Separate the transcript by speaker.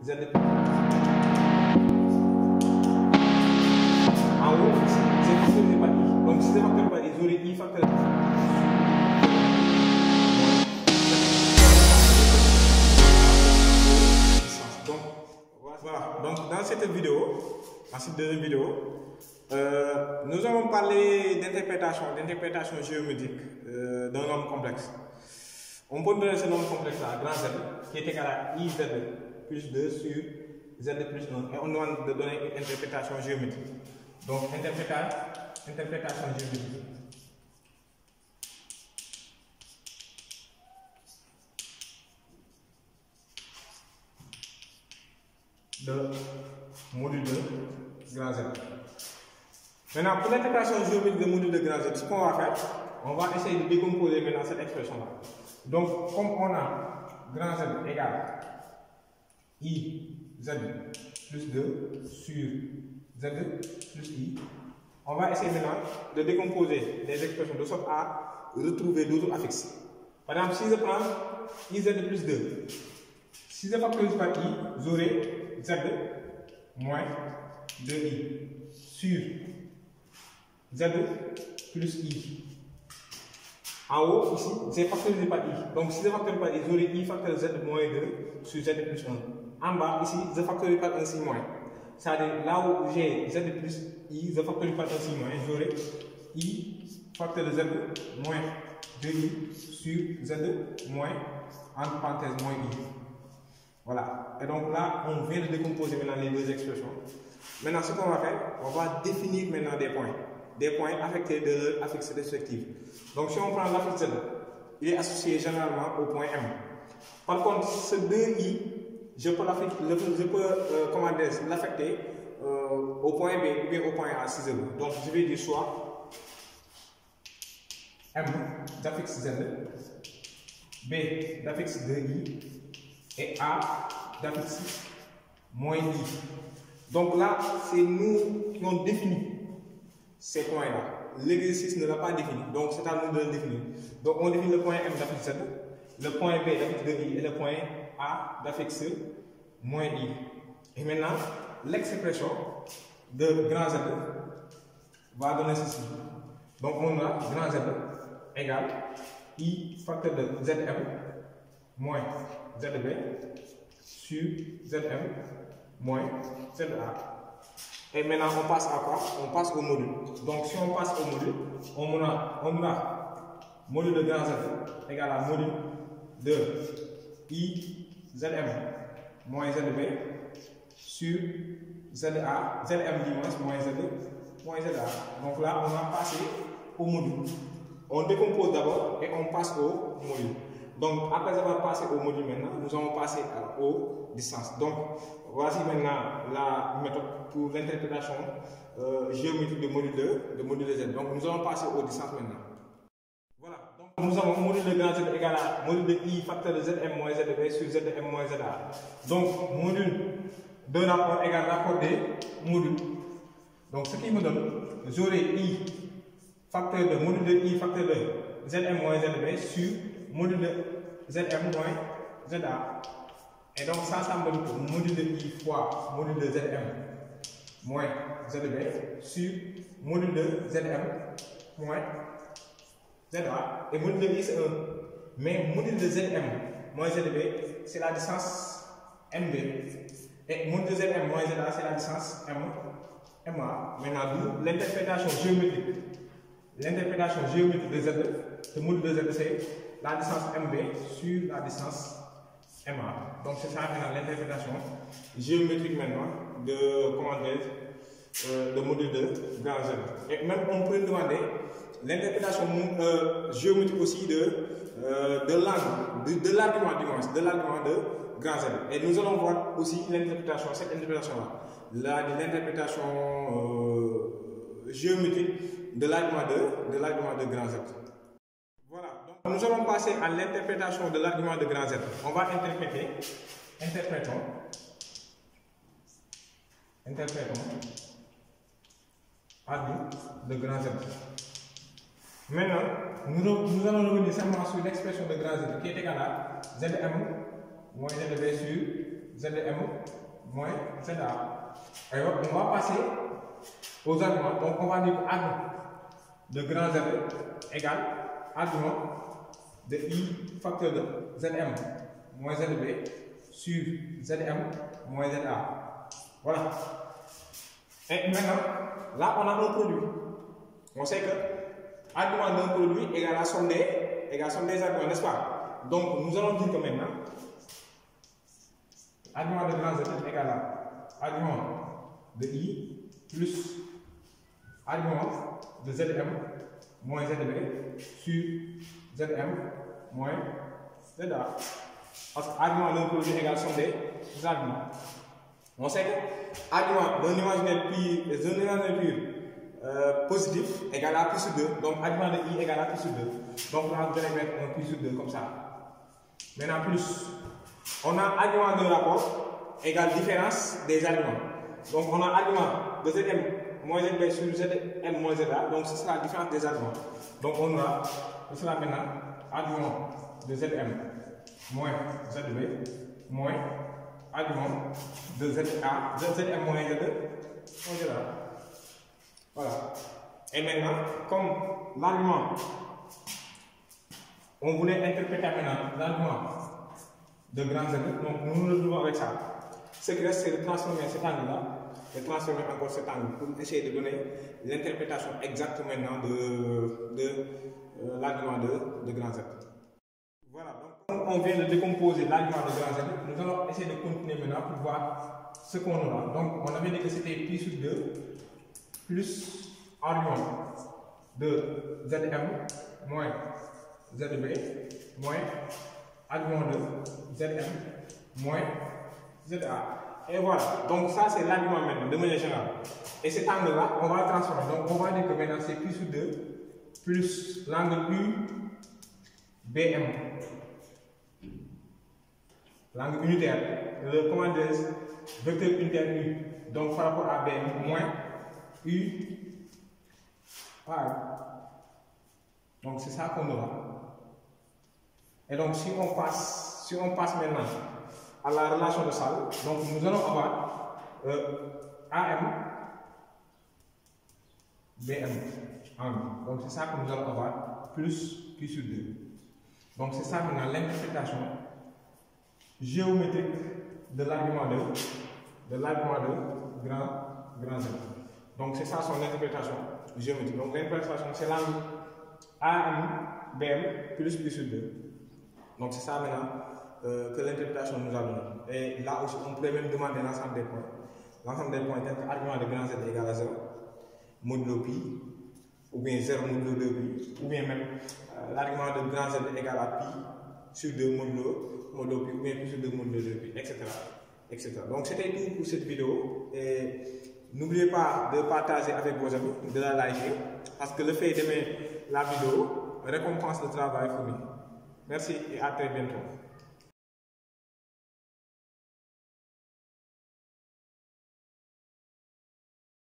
Speaker 1: Z plus. En haut, ici, c'est factorisé par I. Donc si c'est factorisé par I, j'aurai I factorisé. Donc voilà. Donc dans cette vidéo, dans cette deuxième vidéo, nous allons parler d'interprétation géométrique d'un nombre complexe. On peut donner ce nombre complexe-là, grand Z, qui est égal à IZ plus 2 sur Z plus 1. Et on demande de donner une interprétation géométrique. Donc, interprétation géométrique. De module de grand Z. Maintenant, pour l'interprétation géométrique de module de grand Z, ce qu'on va faire, on va essayer de décomposer maintenant cette expression-là. Donc, comme on a grand Z égale IZ plus 2 sur Z plus I, on va essayer maintenant de décomposer les expressions de sorte à retrouver d'autres affixes. Par exemple, si je prends IZ plus 2, si je factorise par I, j'aurai Z moins 2I sur Z plus I. En haut, ici, c'est factorisé par I. Donc, si je factorise par I, j'aurai I facteur Z moins 2 sur Z plus 1. En bas, ici, je factorise par un signe moins. C'est-à-dire, là où j'ai Z plus I, je factorise par un signe moins, j'aurai I facteur de Z moins 2I sur Z moins, entre parenthèses, moins I. Voilà. Et donc là, on vient de décomposer maintenant les deux expressions. Maintenant, ce qu'on va faire, on va définir maintenant des points. Des points affectés de leur affixe respective. Donc, si on prend l'affixe Z, il est associé généralement au point M. Par contre, ce 2I, je peux l'affecter au point B ou bien au point A si je veux. Donc, je vais dire soit M d'affixe Z, B d'affixe 2I et A d'affixe moins I. Donc là, c'est nous qui avons défini ces points-là. L'exercice ne l'a pas défini, donc c'est à nous de le définir. Donc on définit le point M d'affixe Z, le point B d'affixe 2I et le point A d'affixe moins I. Et maintenant, l'expression de grand Z va donner ceci. Donc on a grand Z égale I facteur de Zm moins Zb sur Zm moins Za. Et maintenant, on passe à quoi? On passe au module. Donc, si on passe au module, on a module de grand Z égale à module de I Zm moins Zb sur Za, Zm moins Z moins Za. Donc là, on a passé au module. On décompose d'abord et on passe au module. Donc, après avoir passé au module maintenant, nous allons passer aux distances. Donc, voici maintenant la méthode pour l'interprétation géométrique de module de Z. Donc, nous allons passer aux distances maintenant. Voilà. Donc, nous avons module de grand Z égal à module de I facteur de Zm moins Zb sur Zm moins Za. Donc, module de rapport égale rapport des modules. Donc, ce qui me donne, j'aurai I facteur de module de I facteur de Zm moins Zb sur module de Zm moins Za. Et donc ça me donne module de I fois module de Zm moins Zb sur module de Zm moins Za. Et module de I c'est 1. Mais module de Zm moins Zb c'est la distance Mb. Et module de Zm moins Za c'est la distance Ma. Maintenant, l'interprétation géométrique. L'interprétation géométrique de Z, le module de Z c'est la distance Mb sur la distance Ma. Donc c'est ça maintenant l'interprétation géométrique maintenant de module de grand Z. Et même on peut demander l'interprétation géométrique aussi de l'angle, de l'argument de grand Z. Et nous allons voir aussi l'interprétation, cette interprétation-là, l'interprétation géométrique de l'argument de grand Z. Voilà, donc nous allons passer à l'interprétation de l'argument de grand Z. On va interprétons argument de grand Z. Maintenant, nous allons revenir simplement sur l'expression de grand Z qui est égale à Zm moins Zb sur ZM moins ZA. Alors, on va passer aux arguments. Donc, on va dire que A de grand Z égale argument de I facteur de ZM moins ZB sur ZM moins ZA. Voilà. Et maintenant, là, on a un produit. On sait que argument d'un produit égale la somme des arguments, n'est-ce pas? Donc, nous allons dire que maintenant, argument de grand Z égale à argument de I plus argument de ZM moins ZB sur ZM moins ZA. Parce que argument d'un produit égale somme des arguments. On sait que argument d'un imaginaire pur positif égale à pi sur 2. Donc argument de I égale à pi sur 2. Donc là, je vais mettre un pi sur 2 comme ça. Maintenant, plus, on a argument d'un rapport égale différence des arguments. Donc on a argument de Zm moins Zb sur Zm moins Za. Donc ce sera la différence des arguments. Donc on aura, ce sera maintenant argument de Zm moins Zb moins argument de Zm moins Za. Voilà. Et maintenant, comme l'argument, on voulait interpréter maintenant l'argument de grand Z, donc nous nous retrouvons avec ça. Ce qui reste, c'est de transformer cet angle-là et transformer encore cet angle pour essayer de donner l'interprétation exacte maintenant de l'argument de grand Z. Voilà, donc comme on vient de décomposer l'argument de grand Z, nous allons essayer de continuer maintenant pour voir ce qu'on aura. Donc on avait dit que c'était pi sur 2 plus argument de Zm moins Zb moins argument de Zm moins Za. Et voilà, donc ça c'est l'argument maintenant de manière générale. Et cet angle-là, on va le transformer. Donc on va dire que maintenant c'est pi sur 2 plus l'angle U BM. L'angle unitaire, le commandeur vecteur unitaire U. Donc par rapport à BM moins U. Voilà. Donc c'est ça qu'on aura. Et donc si on passe maintenant à la relation de salle, donc nous allons avoir AM BM angle. Donc c'est ça que nous allons avoir plus Q sur 2. Donc c'est ça maintenant l'interprétation géométrique de l'argument de grand Z. Donc c'est ça son interprétation géométrique. Donc l'interprétation c'est l'angle AM BM plus Q sur 2. Donc c'est ça maintenant que l'interprétation nous a donné. Et là aussi on peut même demander l'ensemble des points. L'ensemble des points tel que argument de grand Z égale à 0, modulo pi, ou bien 0 modulo 2 pi, ou bien même l'argument de grand Z égale à pi sur 2 modulo pi, ou bien pi sur 2 modulo 2 pi, etc. etc. Donc c'était tout pour cette vidéo. Et n'oubliez pas de partager avec vos amis, de la liker, parce que le fait d'aimer la vidéo récompense le travail fourni. Merci et à très bientôt.